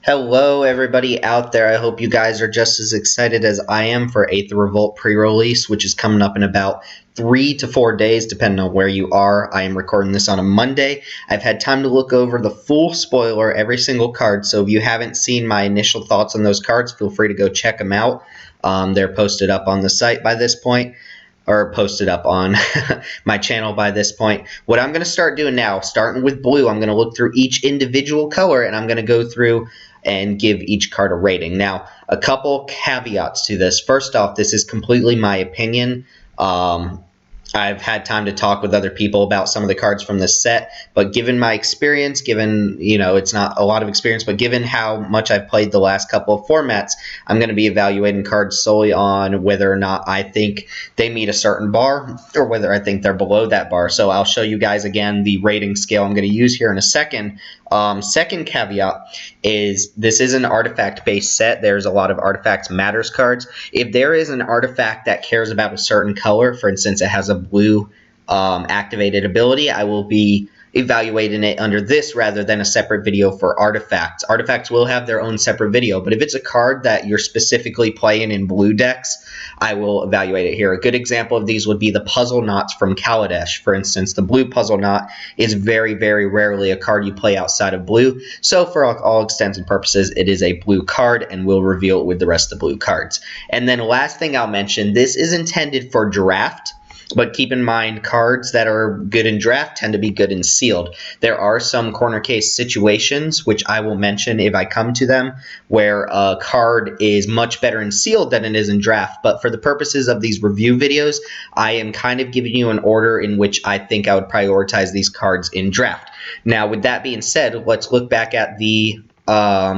Hello everybody out there. I hope you guys are just as excited as I am for Aether Revolt pre-release, which is coming up in about 3 to 4 days, depending on where you are. I am recording this on a Monday. I've had time to look over the full spoiler, every single card, so if you haven't seen my initial thoughts on those cards, feel free to go check them out. They're posted up on the site by this point, or posted up on my channel by this point. What I'm going to start doing now, starting with blue, I'm going to look through each individual color, and I'm going to go through and give each card a rating. Now, a couple caveats to this. First off, this is completely my opinion. I've had time to talk with other people about some of the cards from this set, but given my experience, given, it's not a lot of experience, but given how much I've played the last couple of formats, I'm going to be evaluating cards solely on whether or not I think they meet a certain bar or whether I think they're below that bar. So I'll show you guys again the rating scale I'm going to use here in a second. Second caveat is this is an artifact-based set. There's a lot of Artifacts Matters cards. If there is an artifact that cares about a certain color, for instance, it has a blue activated ability, I will be evaluating it under this rather than a separate video for artifacts. Artifacts will have their own separate video, but if it's a card that you're specifically playing in blue decks, I will evaluate it here. A good example of these would be the Puzzle Knots from Kaladesh. For instance, the blue Puzzle Knot is very, very rarely a card you play outside of blue, so for all extents and purposes, it is a blue card, and we'll reveal it with the rest of the blue cards. And then last thing I'll mention, this is intended for draft, but keep in mind, cards that are good in draft tend to be good in sealed. There are some corner case situations, which I will mention if I come to them, where a card is much better in sealed than it is in draft. But for the purposes of these review videos, I am kind of giving you an order in which I think I would prioritize these cards in draft. Now, with that being said, let's look back at the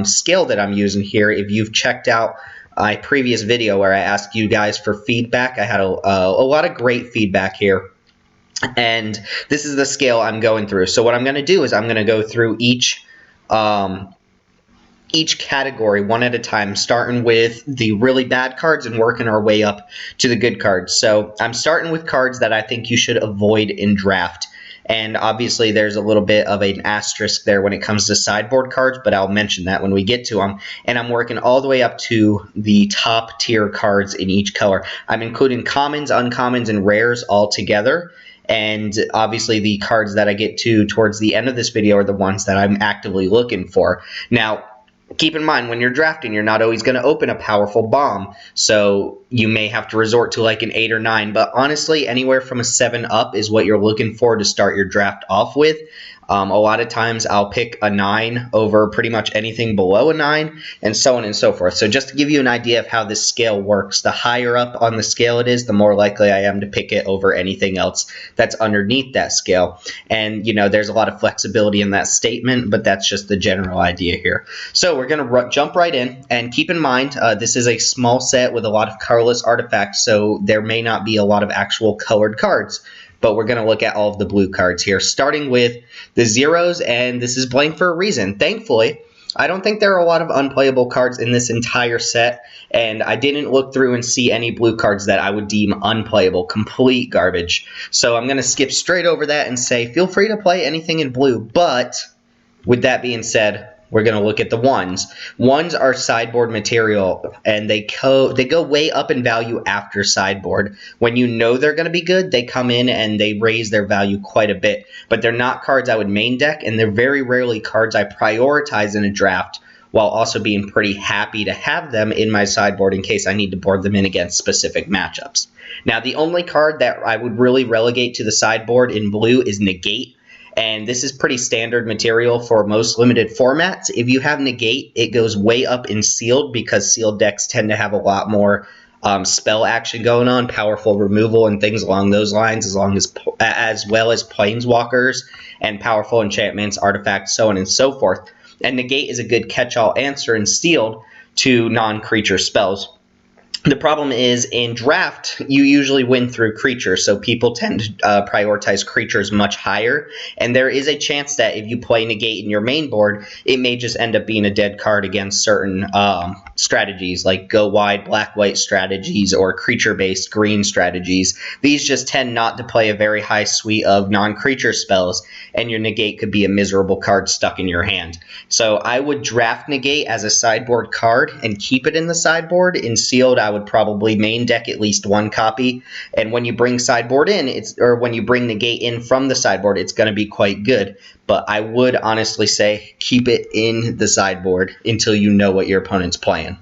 scale that I'm using here. If you've checked out my previous video where I asked you guys for feedback, I had a lot of great feedback here, and this is the scale I'm going through. So what I'm going to do is I'm going to go through each category one at a time, starting with the really bad cards and working our way up to the good cards. So I'm starting with cards that I think you should avoid in draft. And obviously there's a little bit of an asterisk there when it comes to sideboard cards, but I'll mention that when we get to them. And I'm working all the way up to the top tier cards in each color. I'm including commons, uncommons, and rares all together. And obviously the cards that I get to towards the end of this video are the ones that I'm actively looking for. Now, keep in mind, when you're drafting, you're not always going to open a powerful bomb, so you may have to resort to like an 8 or 9, but honestly, anywhere from a 7 up is what you're looking for to start your draft off with. A lot of times I'll pick a 9 over pretty much anything below a 9, and so on and so forth. So just to give you an idea of how this scale works, the higher up on the scale it is, the more likely I am to pick it over anything else that's underneath that scale. And, there's a lot of flexibility in that statement, but that's just the general idea here. So we're going to jump right in, and keep in mind, this is a small set with a lot of colorless artifacts, so there may not be a lot of actual colored cards. But we're going to look at all of the blue cards here, starting with the zeros, and this is blank for a reason. Thankfully, I don't think there are a lot of unplayable cards in this entire set, and I didn't look through and see any blue cards that I would deem unplayable, complete garbage. So I'm going to skip straight over that and say feel free to play anything in blue, but with that being said, we're going to look at the ones. Ones are sideboard material, and they go way up in value after sideboard. When you know they're going to be good, they come in and they raise their value quite a bit. But they're not cards I would main deck, and they're very rarely cards I prioritize in a draft, while also being pretty happy to have them in my sideboard in case I need to board them in against specific matchups. Now, the only card that I would really relegate to the sideboard in blue is Negate. And this is pretty standard material for most limited formats. If you have Negate, it goes way up in sealed because sealed decks tend to have a lot more spell action going on, powerful removal and things along those lines, as well as planeswalkers and powerful enchantments, artifacts, so on and so forth. And Negate is a good catch-all answer in sealed to non-creature spells. The problem is in draft, you usually win through creatures, so people tend to prioritize creatures much higher, and there is a chance that if you play negate in your main board, it may just end up being a dead card against certain strategies, like go wide, black-white strategies, or creature-based green strategies. These just tend not to play a very high suite of non-creature spells, and your negate could be a miserable card stuck in your hand. So I would draft negate as a sideboard card and keep it in the sideboard. In sealed, I would probably main deck at least one copy, and when you bring sideboard in, when you bring negate in from the sideboard, it's going to be quite good. But I would honestly say keep it in the sideboard until you know what your opponent's playing.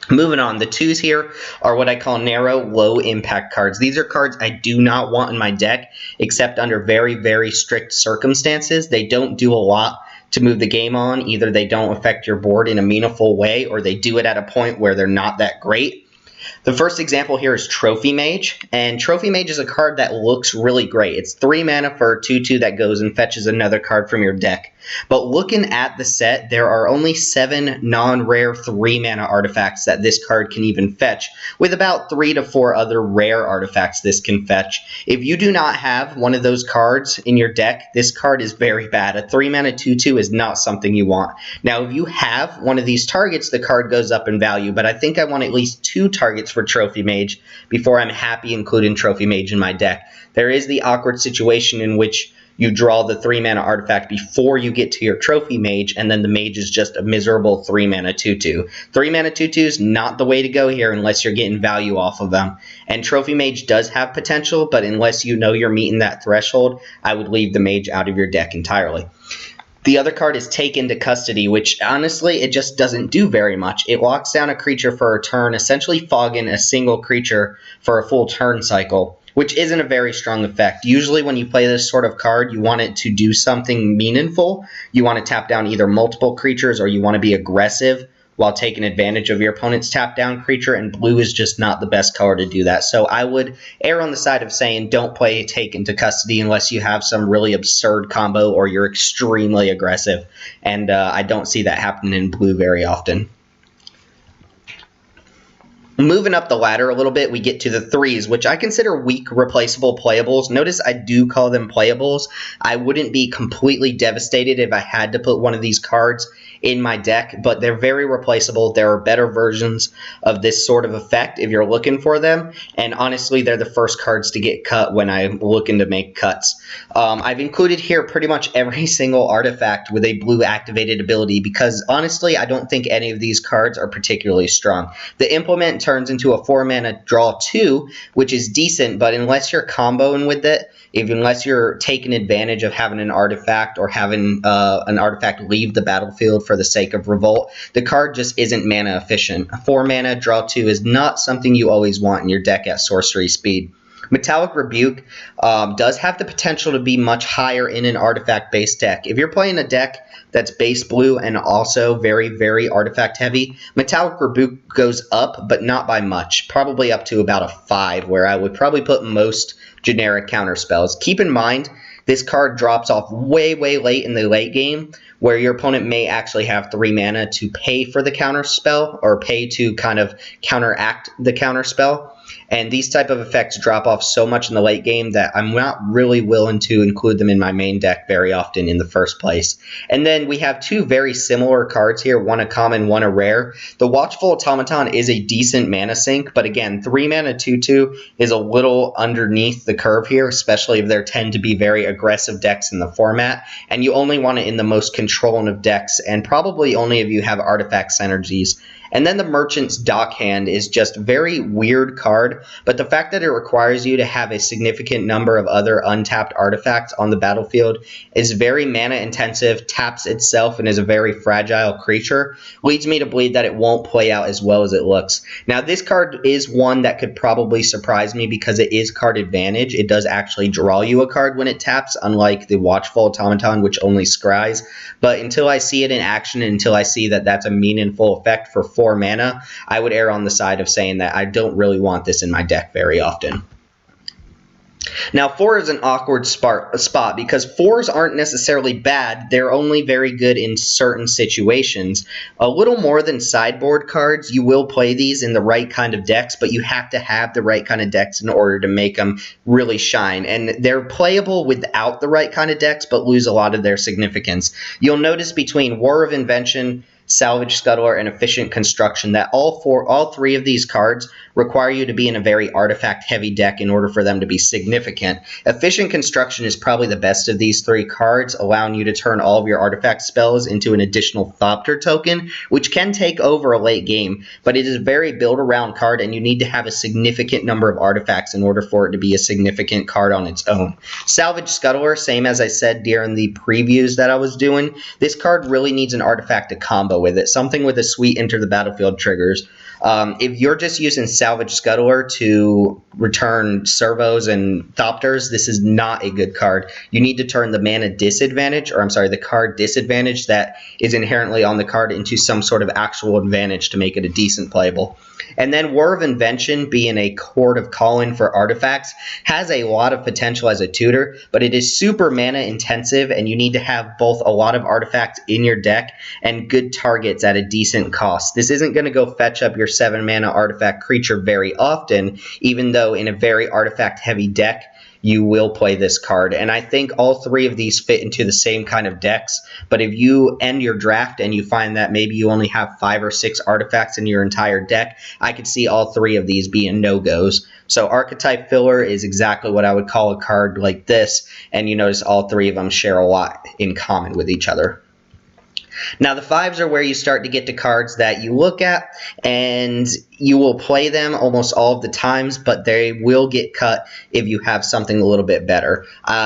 Moving on, the 2s here are what I call narrow, low-impact cards. These are cards I do not want in my deck, except under very, very strict circumstances. They don't do a lot to move the game on. Either they don't affect your board in a meaningful way, or they do it at a point where they're not that great. The first example here is Trophy Mage, and Trophy Mage is a card that looks really great. It's 3 mana for a 2/2 that goes and fetches another card from your deck. But looking at the set, there are only 7 non-rare 3 mana artifacts that this card can even fetch, with about 3 to 4 other rare artifacts this can fetch. If you do not have one of those cards in your deck, this card is very bad. A 3 mana 2/2 is not something you want. Now, if you have one of these targets, the card goes up in value, but I think I want at least 2 targets for Trophy Mage before I'm happy including Trophy Mage in my deck. There is the awkward situation in which you draw the 3 mana artifact before you get to your Trophy Mage, and then the Mage is just a miserable 3 mana 2/2. 3 mana 2/2 is not the way to go here unless you're getting value off of them. And Trophy Mage does have potential, but unless you know you're meeting that threshold, I would leave the Mage out of your deck entirely. The other card is Take Into Custody, which honestly, it just doesn't do very much. It locks down a creature for a turn, essentially fogging a single creature for a full turn cycle, which isn't a very strong effect. Usually when you play this sort of card, you want it to do something meaningful. You want to tap down either multiple creatures or you want to be aggressive while taking advantage of your opponent's tap down creature, and blue is just not the best color to do that. So I would err on the side of saying don't play Take Into Custody unless you have some really absurd combo or you're extremely aggressive, and I don't see that happening in blue very often. Moving up the ladder a little bit, we get to the 3s, which I consider weak replaceable playables. Notice I do call them playables. I wouldn't be completely devastated if I had to put one of these cards in my deck, but they're very replaceable. There are better versions of this sort of effect if you're looking for them, and honestly, they're the first cards to get cut when I'm looking to make cuts. I've included here pretty much every single artifact with a blue activated ability because honestly, I don't think any of these cards are particularly strong. The Implement turns into a 4 mana draw 2, which is decent, but unless you're comboing with it, unless you're taking advantage of having an artifact or having an artifact leave the battlefield for the sake of Revolt, the card just isn't mana efficient. A 4 mana draw 2 is not something you always want in your deck at sorcery speed. Metallic Rebuke does have the potential to be much higher in an artifact-based deck. If you're playing a deck that's base blue and also very, very artifact heavy, Metallic Rebuke goes up, but not by much. Probably up to about a 5, where I would probably put most generic counter spells. Keep in mind, this card drops off way, way late in the late game, where your opponent may actually have 3 mana to pay for the counter spell or pay to kind of counteract the counter spell. And these type of effects drop off so much in the late game that I'm not really willing to include them in my main deck very often in the first place. And then we have 2 very similar cards here, one a common, one a rare. The Watchful Automaton is a decent mana sink, but again, 3 mana 2/2 is a little underneath the curve here, especially if there tend to be very aggressive decks in the format, and you only want it in the most controlling of decks, and probably only if you have artifact synergies. And then the Merchant's Dockhand is just a very weird card, but the fact that it requires you to have a significant number of other untapped artifacts on the battlefield is very mana intensive, taps itself, and is a very fragile creature, leads me to believe that it won't play out as well as it looks. Now, this card is one that could probably surprise me because it is card advantage. It does actually draw you a card when it taps, unlike the Watchful Automaton, which only scries. But until I see it in action, and until I see that that's a meaningful effect for 4 mana, I would err on the side of saying that I don't really want this in my deck very often. Now, 4 is an awkward spot because 4s aren't necessarily bad. They're only very good in certain situations. A little more than sideboard cards, you will play these in the right kind of decks, but you have to have the right kind of decks in order to make them really shine. And they're playable without the right kind of decks, but lose a lot of their significance. You'll notice between War of Invention, Salvage Scuttler, and Efficient Construction that all three of these cards require you to be in a very artifact-heavy deck in order for them to be significant. Efficient Construction is probably the best of these three cards, allowing you to turn all of your artifact spells into an additional Thopter token, which can take over a late game, but it is a very build-around card, and you need to have a significant number of artifacts in order for it to be a significant card on its own. Salvage Scuttler, same as I said during the previews that I was doing, this card really needs an artifact to combo with it, something with a sweet enter the battlefield triggers. If you're just using Salvage Scuttler to return servos and Thopters, this is not a good card. You need to turn the mana disadvantage, or I'm sorry, the card disadvantage that is inherently on the card into some sort of actual advantage to make it a decent playable. And then War of Invention, being a Court of Call-in for artifacts, has a lot of potential as a tutor, but it is super mana intensive, and you need to have both a lot of artifacts in your deck and good targets at a decent cost. This isn't going to go fetch up your 7 mana artifact creature very often, even though in a very artifact heavy deck you will play this card. And I think all three of these fit into the same kind of decks, but if you end your draft and you find that maybe you only have 5 or 6 artifacts in your entire deck, I could see all three of these being no-goes. So Archetype Filler is exactly what I would call a card like this, and you notice all three of them share a lot in common with each other. Now, the 5s are where you start to get to cards that you look at, and you will play them almost all of the times, but they will get cut if you have something a little bit better.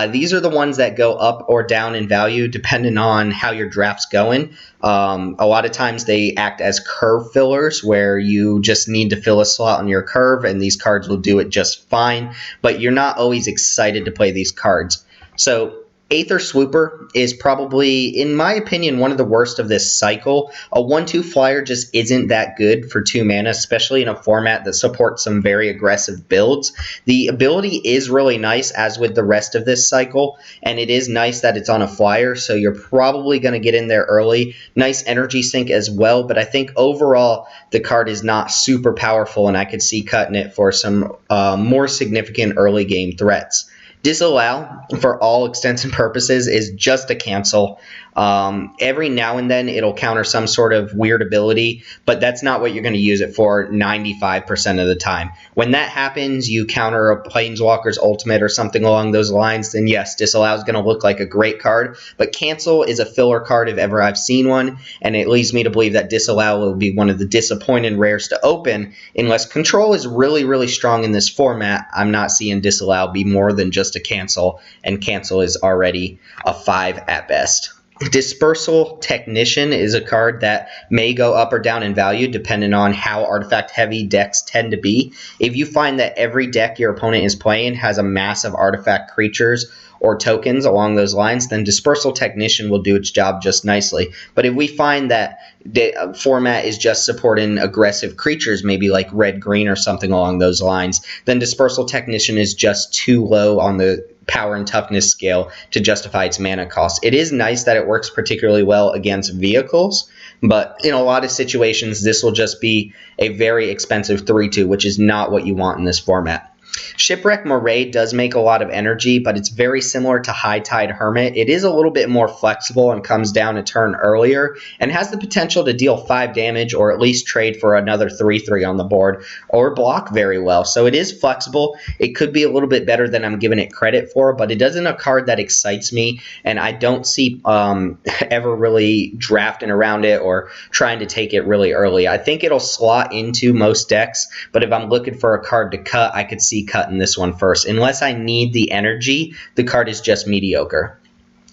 These are the ones that go up or down in value depending on how your draft's going. A lot of times they act as curve fillers, where you just need to fill a slot on your curve, and these cards will do it just fine, but you're not always excited to play these cards. So Aether Swooper is probably, in my opinion, one of the worst of this cycle. A 1/2 flyer just isn't that good for 2 mana, especially in a format that supports some very aggressive builds. The ability is really nice, as with the rest of this cycle, and it is nice that it's on a flyer, so you're probably going to get in there early. Nice energy sink as well, but I think overall the card is not super powerful, and I could see cutting it for some more significant early game threats. Disallow, for all intents and purposes, is just a cancel. Every now and then it'll counter some sort of weird ability, but that's not what you're going to use it for 95% of the time. When that happens, you counter a Planeswalker's ultimate or something along those lines, then yes, Disallow is going to look like a great card, but Cancel is a filler card if ever I've seen one, and it leads me to believe that Disallow will be one of the disappointing rares to open. Unless Control is really, really strong in this format, I'm not seeing Disallow be more than just a cancel, and Cancel is already a 5 at best. Dispersal Technician is a card that may go up or down in value depending on how artifact heavy decks tend to be. If you find that every deck your opponent is playing has a mass of artifact creatures or tokens along those lines, then Dispersal Technician will do its job just nicely. But if we find that the format is just supporting aggressive creatures, maybe like red-green or something along those lines, then Dispersal Technician is just too low on the power and toughness scale to justify its mana cost. It is nice that it works particularly well against vehicles, but in a lot of situations this will just be a very expensive 3/2, which is not what you want in this format. Shipwreck Moray does make a lot of energy, but it's very similar to High Tide Hermit. It is a little bit more flexible and comes down a turn earlier, and has the potential to deal 5 damage or at least trade for another 3/3 on the board, or block very well. So it is flexible. It could be a little bit better than I'm giving it credit for, but it isn't a card that excites me, and I don't see ever really drafting around it or trying to take it really early. I think it'll slot into most decks, but if I'm looking for a card to cut, I could see cutting this one first. Unless I need the energy, the card is just mediocre.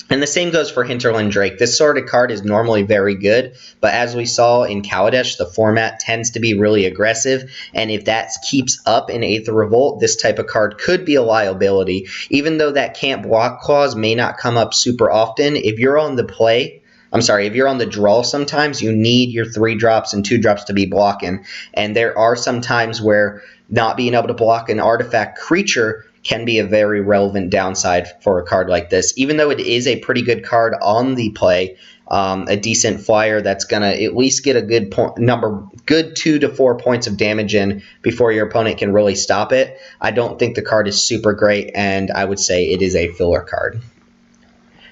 And the same goes for Hinterland Drake. This sort of card is normally very good, but as we saw in Kaladesh, the format tends to be really aggressive, and if that keeps up in Aether Revolt, this type of card could be a liability. Even though that can't block clause may not come up super often, if you're on the if you're on the draw sometimes, you need your 3-drops and 2-drops to be blocking. And there are some times where not being able to block an artifact creature can be a very relevant downside for a card like this. Even though it is a pretty good card on the play, a decent flyer that's going to at least get a good 2 to 4 points of damage in before your opponent can really stop it. I don't think the card is super great, and I would say it is a filler card.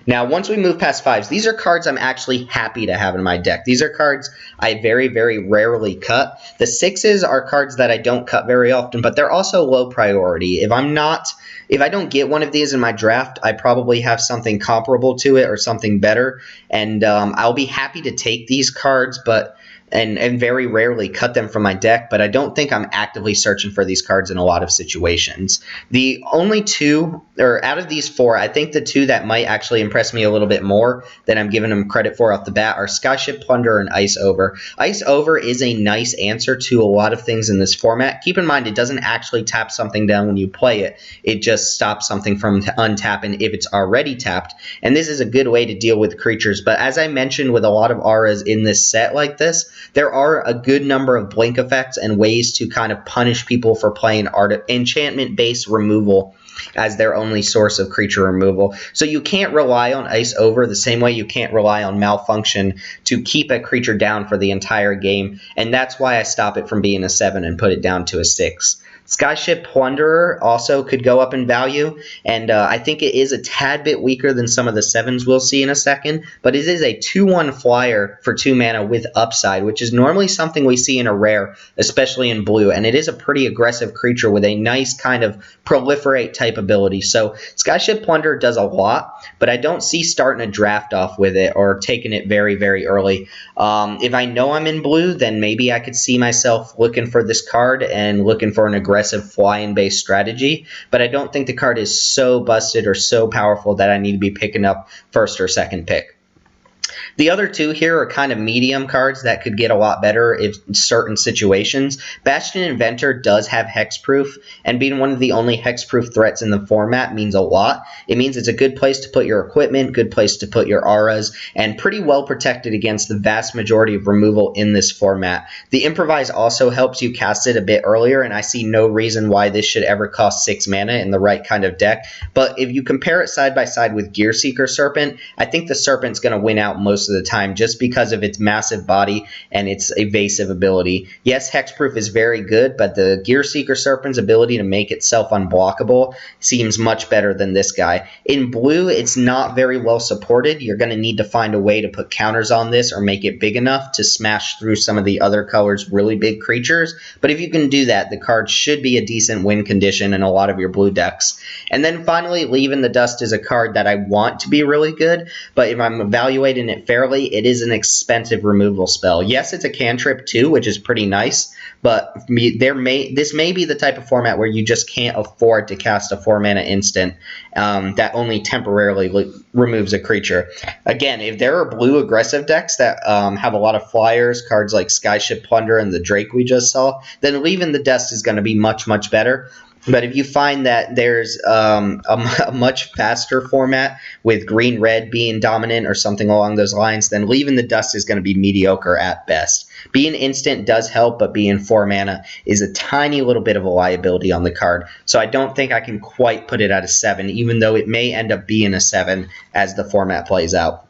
Now, once we move past 5s, these are cards I'm actually happy to have in my deck. These are cards I very, very rarely cut. The 6s are cards that I don't cut very often, but they're also low priority. If I don't get one of these in my draft, I probably have something comparable to it or something better, and I'll be happy to take these cards, and very rarely cut them from my deck, but I don't think I'm actively searching for these cards in a lot of situations. The only two, or out of these 4, I think the 2 that might actually impress me a little bit more than I'm giving them credit for off the bat are Skyship Plunderer and Ice Over. Ice Over is a nice answer to a lot of things in this format. Keep in mind, it doesn't actually tap something down when you play it. It just stops something from untapping if it's already tapped, and this is a good way to deal with creatures. But as I mentioned with a lot of auras in this set like this, there are a good number of blink effects and ways to kind of punish people for playing enchantment-based removal as their only source of creature removal. So you can't rely on Ice Over the same way you can't rely on Malfunction to keep a creature down for the entire game, and that's why I stop it from being a 7 and put it down to a 6. Skyship Plunderer also could go up in value, and I think it is a tad bit weaker than some of the 7s we'll see in a second, but it is a 2/1 flyer for 2 mana with upside, which is normally something we see in a rare, especially in blue, and it is a pretty aggressive creature with a nice kind of proliferate type ability. So Skyship Plunderer does a lot, but I don't see starting a draft off with it or taking it very, very early. If I know I'm in blue, then maybe I could see myself looking for this card and looking for an aggressive fly-in-based strategy, but I don't think the card is so busted or so powerful that I need to be picking up first or second pick. The other 2 here are kind of medium cards that could get a lot better in certain situations. Bastion Inventor does have hexproof, and being one of the only hexproof threats in the format means a lot. It means it's a good place to put your equipment, good place to put your auras, and pretty well protected against the vast majority of removal in this format. The Improvise also helps you cast it a bit earlier, and I see no reason why this should ever cost 6 mana in the right kind of deck. But if you compare it side by side with Gearseeker Serpent, I think the Serpent's going to win out most of the time just because of its massive body and its evasive ability. Yes, hexproof is very good, but the Gearseeker Serpent's ability to make itself unblockable seems much better than this guy. In blue, it's not very well supported. You're going to need to find a way to put counters on this or make it big enough to smash through some of the other colors' really big creatures. But if you can do that, the card should be a decent win condition in a lot of your blue decks. And then finally, Leave in the Dust is a card that I want to be really good, but if I'm evaluating it fairly, it is an expensive removal spell. Yes, it's a cantrip too, which is pretty nice, but this may be the type of format where you just can't afford to cast a 4-mana instant that only temporarily removes a creature. Again, if there are blue aggressive decks that have a lot of flyers, cards like Skyship Plunderer and the Drake we just saw, then Leave in the Dust is going to be much, much better. But if you find that there's a much faster format with green-red being dominant or something along those lines, then Leave in the Dust is going to be mediocre at best. Being instant does help, but being 4 mana is a tiny little bit of a liability on the card. So I don't think I can quite put it at a 7, even though it may end up being a 7 as the format plays out.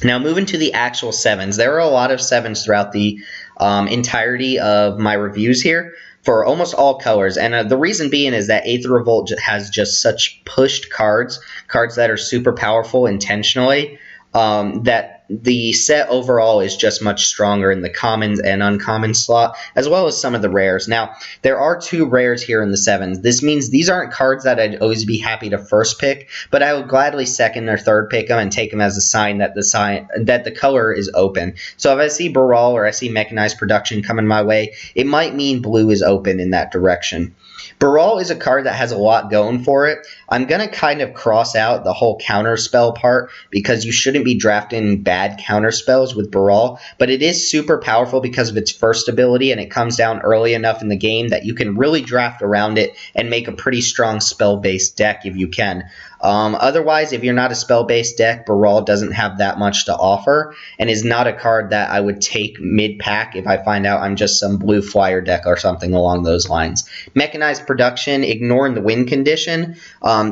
Now, moving to the actual 7s. There are a lot of 7s throughout the entirety of my reviews here, for almost all colors, and the reason being is that Aether Revolt has just such pushed cards that are super powerful intentionally, that the set overall is just much stronger in the commons and uncommon slot, as well as some of the rares. Now, there are 2 rares here in the 7s. This means these aren't cards that I'd always be happy to first pick, but I would gladly second or third pick them and take them as a sign that the color is open. So if I see Baral or I see Mechanized Production coming my way, it might mean blue is open in that direction. Baral is a card that has a lot going for it. I'm going to kind of cross out the whole counterspell part because you shouldn't be drafting bad counterspells with Baral, but it is super powerful because of its first ability, and it comes down early enough in the game that you can really draft around it and make a pretty strong spell-based deck if you can. Otherwise, if you're not a spell-based deck, Baral doesn't have that much to offer and is not a card that I would take mid-pack if I find out I'm just some blue flyer deck or something along those lines. Mechanized Production, ignoring the win condition,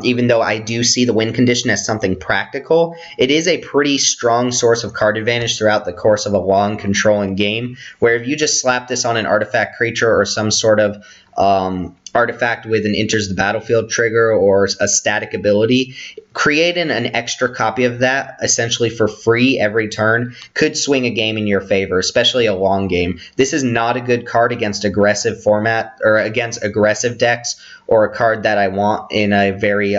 even though I do see the win condition as something practical, it is a pretty strong source of card advantage throughout the course of a long controlling game, where if you just slap this on an artifact creature or some sort of artifact with an enters the battlefield trigger or a static ability, creating an extra copy of that essentially for free every turn could swing a game in your favor, especially a long game. This is not a good card against aggressive format or against aggressive decks, or a card that I want in a very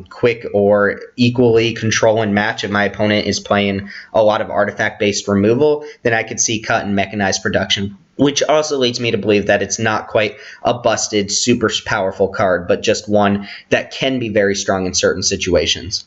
quick or equally controlling match. If my opponent is playing a lot of artifact-based removal, then I could see cut and Mechanized Production, which also leads me to believe that it's not quite a busted, super powerful card, but just one that can be very strong in certain situations.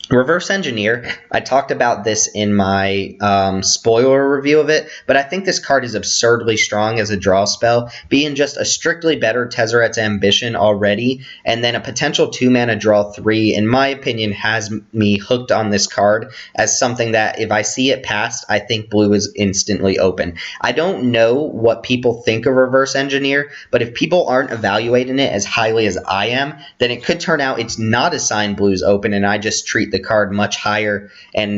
Reverse Engineer, I talked about this in my spoiler review of it, but I think this card is absurdly strong as a draw spell, being just a strictly better Tezzeret's Ambition already, and then a potential 2-mana draw 3, in my opinion, has me hooked on this card as something that if I see it passed, I think blue is instantly open. I don't know what people think of Reverse Engineer, but if people aren't evaluating it as highly as I am, then it could turn out it's not a sign blue's open and I just treat the card much higher and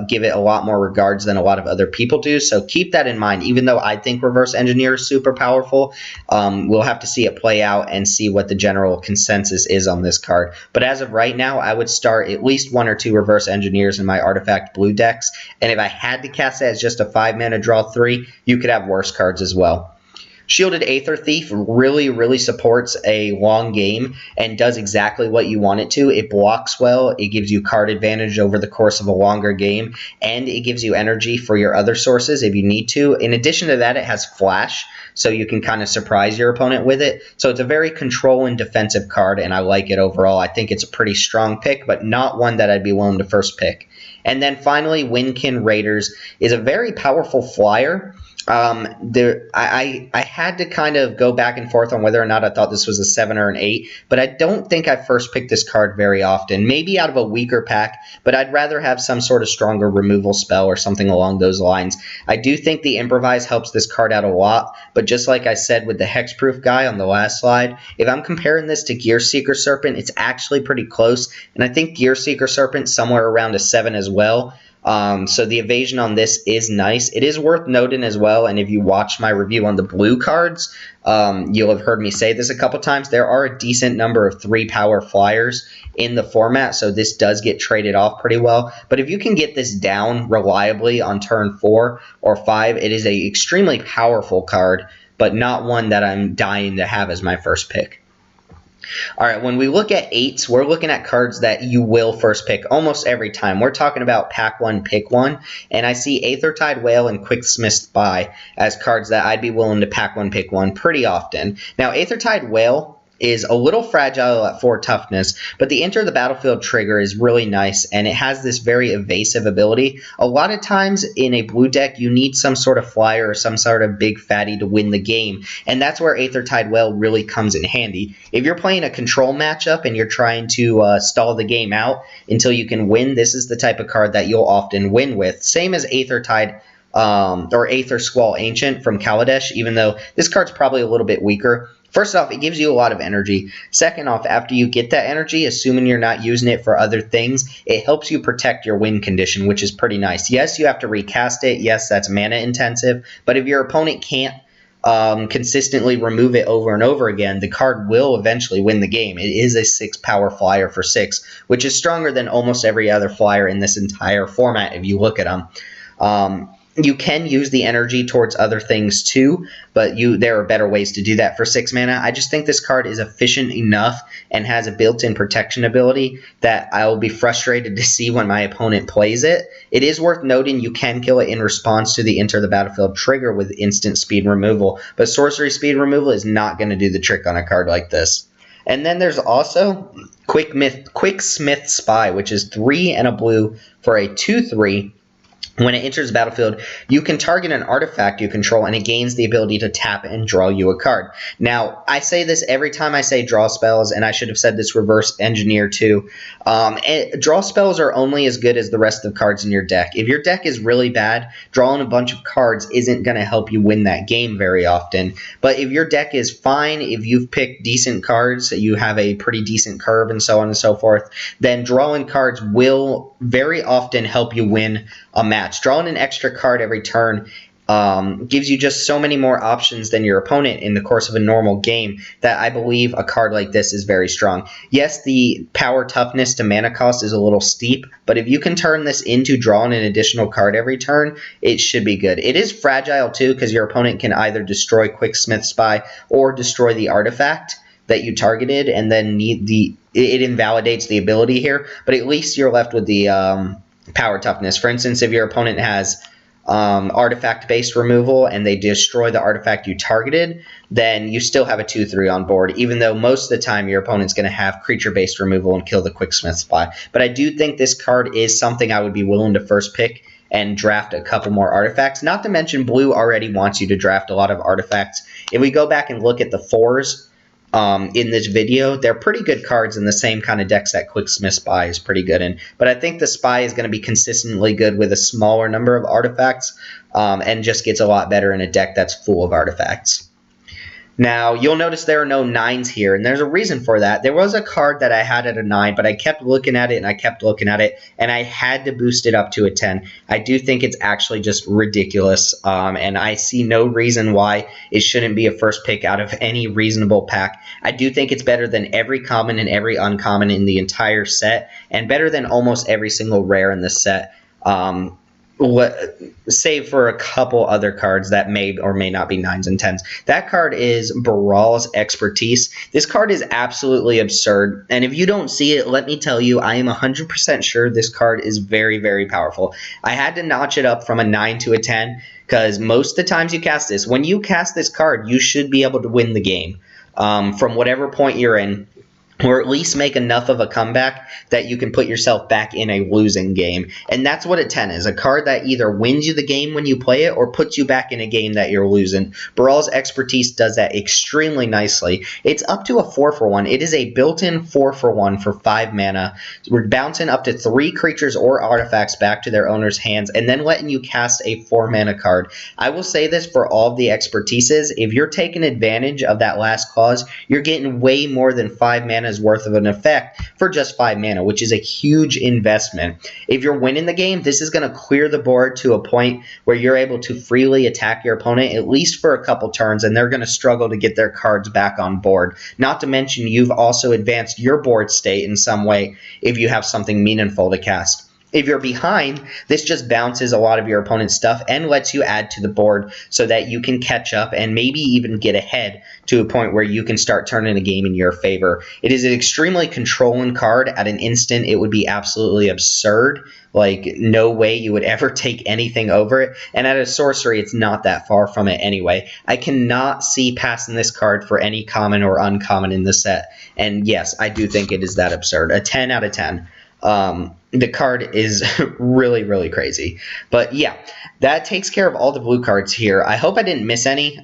give it a lot more regards than a lot of other people do. So keep that in mind. Even though I think Reverse Engineer is super powerful, we'll have to see it play out and see what the general consensus is on this card. But as of right now, I would start at least 1 or 2 Reverse Engineers in my artifact blue decks. And if I had to cast that as just a 5-mana draw 3, you could have worse cards as well. Shielded Aether Thief really supports a long game and does exactly what you want it to. It blocks well, it gives you card advantage over the course of a longer game, and it gives you energy for your other sources if you need to. In addition to that, it has Flash, so you can kind of surprise your opponent with it. So it's a very control and defensive card, and I like it overall. I think it's a pretty strong pick, but not one that I'd be willing to first pick. And then finally, Windkin Raiders is a very powerful flyer. I had to kind of go back and forth on whether or not I thought this was a 7 or an 8, but I don't think I first picked this card very often. Maybe out of a weaker pack, but I'd rather have some sort of stronger removal spell or something along those lines. I do think the Improvise helps this card out a lot, but just like I said with the Hexproof guy on the last slide, if I'm comparing this to Gearseeker Serpent, it's actually pretty close, and I think Gearseeker Serpent's somewhere around a 7 as well. So the evasion on this is nice. It is worth noting as well, and if you watch my review on the blue cards, you'll have heard me say this a couple times. There are a decent number of 3-power flyers in the format, so this does get traded off pretty well. But if you can get this down reliably on turn 4 or 5, it is an extremely powerful card, but not one that I'm dying to have as my first pick. All right, when we look at 8s, we're looking at cards that you will first pick almost every time. We're talking about pack 1, pick 1, and I see Aethertide Whale and Quicksmith Spy as cards that I'd be willing to pack 1, pick 1 pretty often. Now, Aethertide Whale is a little fragile at 4 toughness, but the enter the battlefield trigger is really nice, and it has this very evasive ability. A lot of times in a blue deck, you need some sort of flyer or some sort of big fatty to win the game, and that's where Aethertide Whale really comes in handy. If you're playing a control matchup and you're trying to stall the game out until you can win, this is the type of card that you'll often win with. Same as Aethertide or Aether Squall Ancient from Kaladesh, even though this card's probably a little bit weaker. First off, it gives you a lot of energy. Second off, after you get that energy, assuming you're not using it for other things, it helps you protect your win condition, which is pretty nice. Yes, you have to recast it. Yes, that's mana intensive. But if your opponent can't consistently remove it over and over again, the card will eventually win the game. It is a 6-power flyer for 6, which is stronger than almost every other flyer in this entire format if you look at them. You can use the energy towards other things too, but there are better ways to do that for 6 mana. I just think this card is efficient enough and has a built-in protection ability that I will be frustrated to see when my opponent plays it. It is worth noting you can kill it in response to the enter the battlefield trigger with instant speed removal, but sorcery speed removal is not going to do the trick on a card like this. And then there's also Quicksmith Spy, which is 3 and a blue for a 2/3. When it enters the battlefield, you can target an artifact you control, and it gains the ability to tap and draw you a card. Now, I say this every time I say draw spells, and I should have said this reverse engineer too. Draw spells are only as good as the rest of the cards in your deck. If your deck is really bad, drawing a bunch of cards isn't going to help you win that game very often. But if your deck is fine, if you've picked decent cards, you have a pretty decent curve and so on and so forth, then drawing cards will very often help you win a match. Drawing an extra card every turn gives you just so many more options than your opponent in the course of a normal game that I believe a card like this is very strong. Yes, the power toughness to mana cost is a little steep, but if you can turn this into drawing an additional card every turn, it should be good. It is fragile too, because your opponent can either destroy Quicksmith Spy or destroy the artifact that you targeted, and then it invalidates the ability here, but at least you're left with the power toughness. For instance, if your opponent has artifact-based removal and they destroy the artifact you targeted, then you still have a 2/3 on board, even though most of the time your opponent's going to have creature-based removal and kill the Quicksmith Spy. But I do think this card is something I would be willing to first pick and draft a couple more artifacts. Not to mention, blue already wants you to draft a lot of artifacts. If we go back and look at the 4s, in this video, they're pretty good cards in the same kind of decks that Quicksmith Spy is pretty good in. But I think the Spy is going to be consistently good with a smaller number of artifacts, and just gets a lot better in a deck that's full of artifacts. Now, you'll notice there are no 9s here, and there's a reason for that. There was a card that I had at a 9, but I kept looking at it, and I kept looking at it, and I had to boost it up to a 10. I do think it's actually just ridiculous, and I see no reason why it shouldn't be a first pick out of any reasonable pack. I do think it's better than every common and every uncommon in the entire set, and better than almost every single rare in the set. Save for a couple other cards that may or may not be 9s and 10s. That card is Baral's Expertise. This card is absolutely absurd, and if you don't see it, let me tell you, I am 100% sure this card is very, very powerful. I had to notch it up from a 9 to a 10, because most of the times you cast this, when you cast this card, you should be able to win the game from whatever point you're in, or at least make enough of a comeback that you can put yourself back in a losing game. And that's what a 10 is, a card that either wins you the game when you play it or puts you back in a game that you're losing. Baral's Expertise does that extremely nicely. It's up to a 4-for-1. It is a built-in 4-for-1 for 5 mana. We're bouncing up to 3 creatures or artifacts back to their owner's hands, and then letting you cast a 4-mana card. I will say this for all of the expertises, if you're taking advantage of that last clause, you're getting way more than 5 mana worth of an effect for just 5 mana, which is a huge investment. If you're winning the game, this is going to clear the board to a point where you're able to freely attack your opponent at least for a couple turns, and they're going to struggle to get their cards back on board. Not to mention, you've also advanced your board state in some way if you have something meaningful to cast. If you're behind, this just bounces a lot of your opponent's stuff and lets you add to the board so that you can catch up and maybe even get ahead to a point where you can start turning a game in your favor. It is an extremely controlling card. At an instant, it would be absolutely absurd. Like, no way you would ever take anything over it. And at a sorcery, it's not that far from it anyway. I cannot see passing this card for any common or uncommon in the set. And yes, I do think it is that absurd. A 10 out of 10. The card is really, really crazy. But yeah, that takes care of all the blue cards here. I hope I didn't miss any.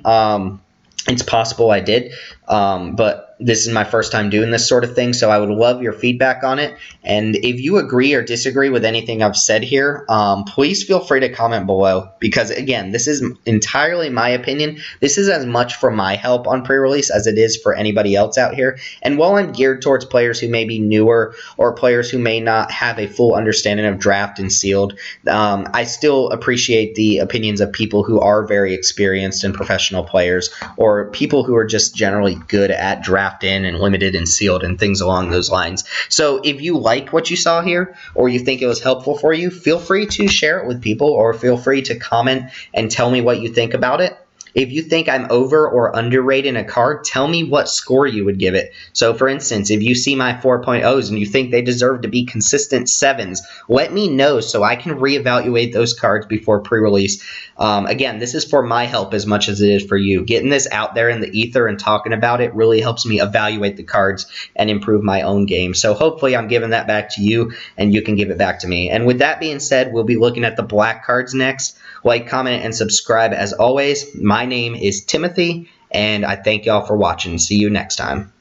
It's possible I did, but this is my first time doing this sort of thing, so I would love your feedback on it. And if you agree or disagree with anything I've said here, please feel free to comment below, because again, this is entirely my opinion. This is as much for my help on pre-release as it is for anybody else out here. And while I'm geared towards players who may be newer or players who may not have a full understanding of draft and sealed, I still appreciate the opinions of people who are very experienced and professional players, or people who are just generally good at drafting and limited and sealed and things along those lines. So if you liked what you saw here, or you think it was helpful for you, feel free to share it with people, or feel free to comment and tell me what you think about it. If you think I'm over or underrating a card, tell me what score you would give it. So, for instance, if you see my 4.0s and you think they deserve to be consistent 7s, let me know so I can reevaluate those cards before pre-release. Again, this is for my help as much as it is for you. Getting this out there in the ether and talking about it really helps me evaluate the cards and improve my own game. So hopefully I'm giving that back to you and you can give it back to me. And with that being said, we'll be looking at the black cards next. Like, comment, and subscribe as always. My name is Timothy, and I thank y'all for watching. See you next time.